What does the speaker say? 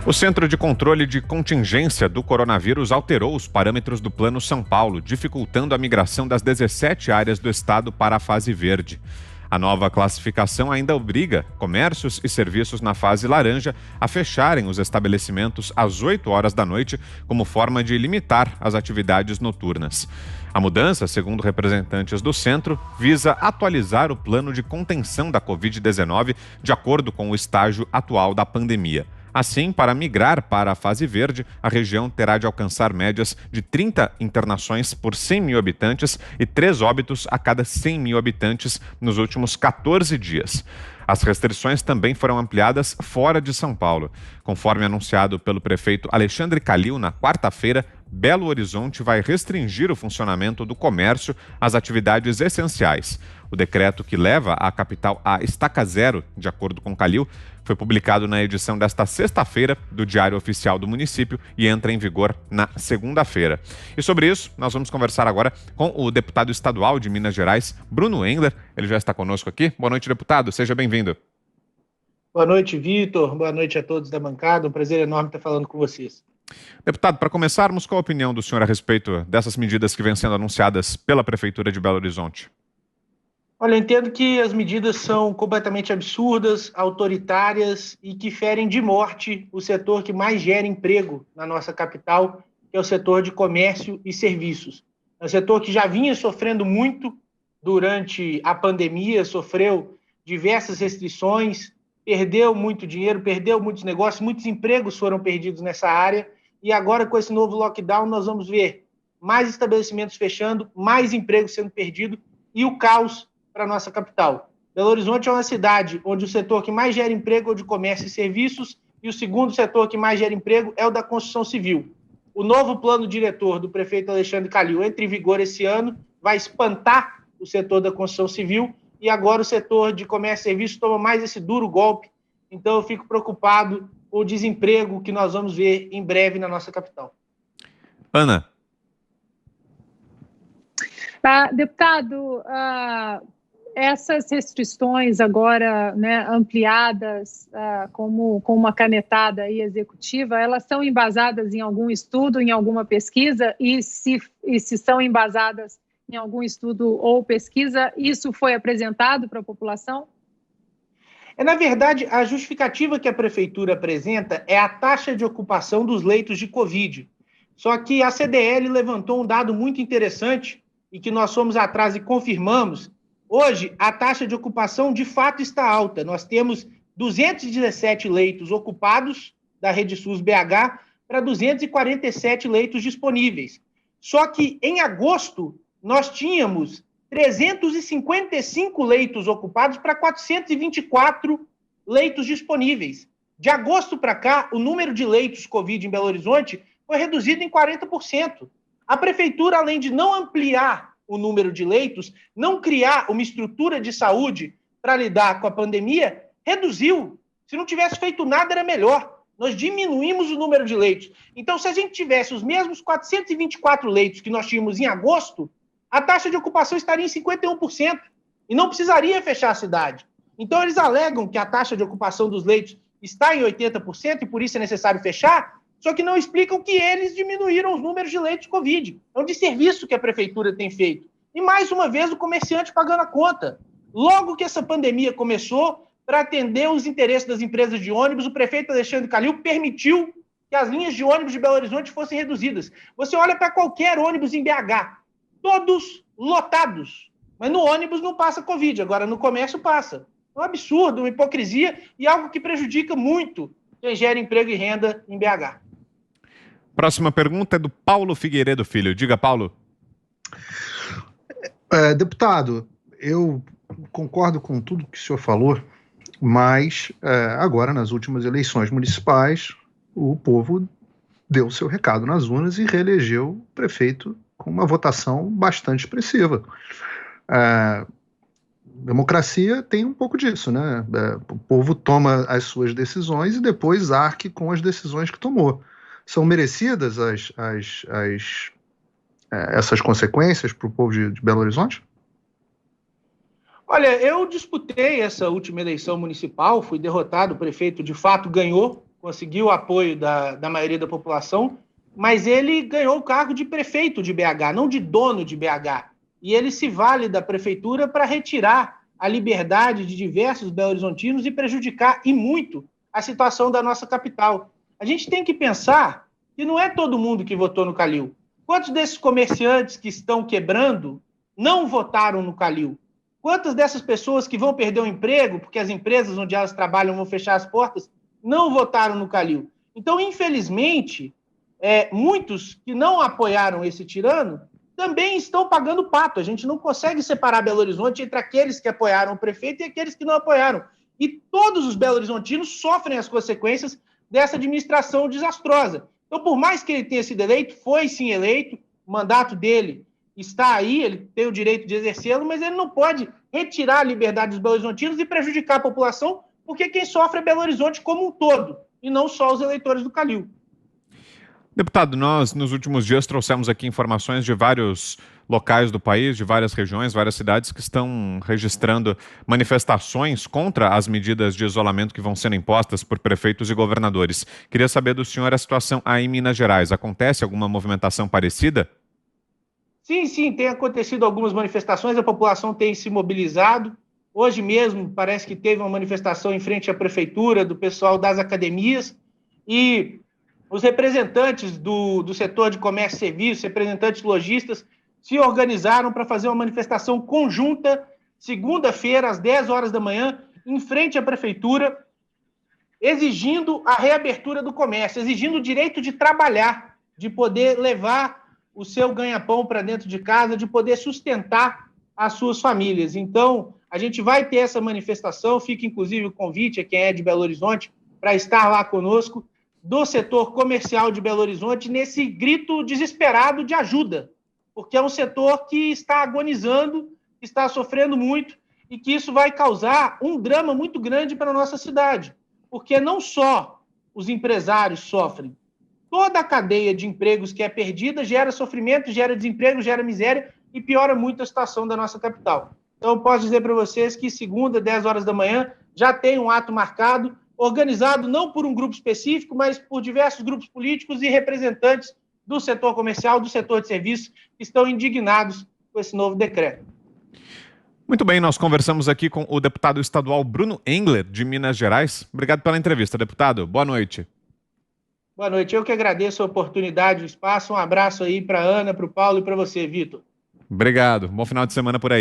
O Centro de Controle de Contingência do Coronavírus alterou os parâmetros do Plano São Paulo, dificultando a migração das 17 áreas do estado para a fase verde. A nova classificação ainda obriga comércios e serviços na fase laranja a fecharem os estabelecimentos às 8 horas da noite, como forma de limitar as atividades noturnas. A mudança, segundo representantes do centro, visa atualizar o plano de contenção da Covid-19 de acordo com o estágio atual da pandemia. Assim, para migrar para a fase verde, a região terá de alcançar médias de 30 internações por 100 mil habitantes e 3 óbitos a cada 100 mil habitantes nos últimos 14 dias. As restrições também foram ampliadas fora de São Paulo. Conforme anunciado pelo prefeito Alexandre Calil na quarta-feira, Belo Horizonte vai restringir o funcionamento do comércio às atividades essenciais. O decreto que leva a capital à estaca zero, de acordo com Calil, foi publicado na edição desta sexta-feira do Diário Oficial do Município e entra em vigor na segunda-feira. E sobre isso, nós vamos conversar agora com o deputado estadual de Minas Gerais, Bruno Engler. Ele já está conosco aqui. Boa noite, deputado. Seja bem-vindo. Boa noite, Vitor. Boa noite a todos da bancada. Um prazer enorme estar falando com vocês. Deputado, para começarmos, qual a opinião do senhor a respeito dessas medidas que vêm sendo anunciadas pela Prefeitura de Belo Horizonte? Olha, eu entendo que as medidas são completamente absurdas, autoritárias e que ferem de morte o setor que mais gera emprego na nossa capital, que é o setor de comércio e serviços. É um setor que já vinha sofrendo muito durante a pandemia, sofreu diversas restrições, perdeu muito dinheiro, perdeu muitos negócios, muitos empregos foram perdidos nessa área e agora com esse novo lockdown nós vamos ver mais estabelecimentos fechando, mais empregos sendo perdido e o caos para a nossa capital. Belo Horizonte é uma cidade onde o setor que mais gera emprego é o de comércio e serviços e o segundo setor que mais gera emprego é o da construção civil. O novo plano diretor do prefeito Alexandre Calil entra em vigor esse ano, vai espantar o setor da construção civil e agora o setor de comércio e serviços toma mais esse duro golpe. Então eu fico preocupado com o desemprego que nós vamos ver em breve na nossa capital. Ana. Deputado, essas restrições agora, né, ampliadas como uma canetada aí executiva, elas são embasadas em algum estudo, em alguma pesquisa? E se são embasadas em algum estudo ou pesquisa, isso foi apresentado para a população? Na verdade, a justificativa que a Prefeitura apresenta é a taxa de ocupação dos leitos de Covid. Só que a CDL levantou um dado muito interessante e que nós fomos atrás e confirmamos. Hoje, a taxa de ocupação de fato está alta. Nós temos 217 leitos ocupados da Rede SUS BH para 247 leitos disponíveis. Só que em agosto, nós tínhamos 355 leitos ocupados para 424 leitos disponíveis. De agosto para cá, o número de leitos Covid em Belo Horizonte foi reduzido em 40%. A Prefeitura, além de não ampliar o número de leitos, não criar uma estrutura de saúde para lidar com a pandemia, reduziu. Se não tivesse feito nada, era melhor. Nós diminuímos o número de leitos. Então, se a gente tivesse os mesmos 424 leitos que nós tínhamos em agosto, a taxa de ocupação estaria em 51% e não precisaria fechar a cidade. Então, eles alegam que a taxa de ocupação dos leitos está em 80% e por isso é necessário fechar, só que não explicam que eles diminuíram os números de leitos Covid. É um desserviço que a Prefeitura tem feito. E, mais uma vez, o comerciante pagando a conta. Logo que essa pandemia começou, para atender os interesses das empresas de ônibus, o prefeito Alexandre Calil permitiu que as linhas de ônibus de Belo Horizonte fossem reduzidas. Você olha para qualquer ônibus em BH, todos lotados. Mas no ônibus não passa Covid, agora no comércio passa. É um absurdo, uma hipocrisia e algo que prejudica muito quem gera emprego e renda em BH. Próxima pergunta é do Paulo Figueiredo Filho. Diga, Paulo. Deputado, eu concordo com tudo que o senhor falou, mas agora, nas últimas eleições municipais, o povo deu seu recado nas urnas e reelegeu o prefeito com uma votação bastante expressiva. Democracia tem um pouco disso, né? O povo toma as suas decisões e depois arque com as decisões que tomou. São merecidas essas consequências para o povo de Belo Horizonte? Olha, eu disputei essa última eleição municipal, fui derrotado, o prefeito de fato ganhou, conseguiu o apoio da maioria da população, mas ele ganhou o cargo de prefeito de BH, não de dono de BH. E ele se vale da prefeitura para retirar a liberdade de diversos belo-horizontinos e prejudicar, e muito, a situação da nossa capital. A gente tem que pensar que não é todo mundo que votou no Calil. Quantos desses comerciantes que estão quebrando não votaram no Calil? Quantas dessas pessoas que vão perder o emprego, porque as empresas onde elas trabalham vão fechar as portas, não votaram no Calil? Então, infelizmente, muitos que não apoiaram esse tirano também estão pagando pato. A gente não consegue separar Belo Horizonte entre aqueles que apoiaram o prefeito e aqueles que não apoiaram. E todos os belo-horizontinos sofrem as consequências dessa administração desastrosa. Então, por mais que ele tenha sido eleito, foi sim eleito, o mandato dele está aí, ele tem o direito de exercê-lo, mas ele não pode retirar a liberdade dos belo-horizontinos e prejudicar a população, porque quem sofre é Belo Horizonte como um todo, e não só os eleitores do Calil. Deputado, nós nos últimos dias trouxemos aqui informações de vários locais do país, de várias regiões, várias cidades que estão registrando manifestações contra as medidas de isolamento que vão sendo impostas por prefeitos e governadores. Queria saber do senhor a situação aí em Minas Gerais. Acontece alguma movimentação parecida? Sim, tem acontecido algumas manifestações, a população tem se mobilizado. Hoje mesmo parece que teve uma manifestação em frente à prefeitura, do pessoal das academias, e os representantes do setor de comércio e serviços, representantes lojistas, se organizaram para fazer uma manifestação conjunta, segunda-feira, às 10 horas da manhã, em frente à prefeitura, exigindo a reabertura do comércio, exigindo o direito de trabalhar, de poder levar o seu ganha-pão para dentro de casa, de poder sustentar as suas famílias. Então, a gente vai ter essa manifestação, fica inclusive o convite a quem é de Belo Horizonte para estar lá conosco, do setor comercial de Belo Horizonte, nesse grito desesperado de ajuda, porque é um setor que está agonizando, está sofrendo muito, e que isso vai causar um drama muito grande para a nossa cidade, porque não só os empresários sofrem, toda a cadeia de empregos que é perdida gera sofrimento, gera desemprego, gera miséria e piora muito a situação da nossa capital. Então, eu posso dizer para vocês que segunda, 10 horas da manhã, já tem um ato marcado, organizado não por um grupo específico, mas por diversos grupos políticos e representantes do setor comercial, do setor de serviços, que estão indignados com esse novo decreto. Muito bem, nós conversamos aqui com o deputado estadual Bruno Engler, de Minas Gerais. Obrigado pela entrevista, deputado. Boa noite. Boa noite. Eu que agradeço a oportunidade, o espaço. Um abraço aí para a Ana, para o Paulo e para você, Vitor. Obrigado. Bom final de semana por aí.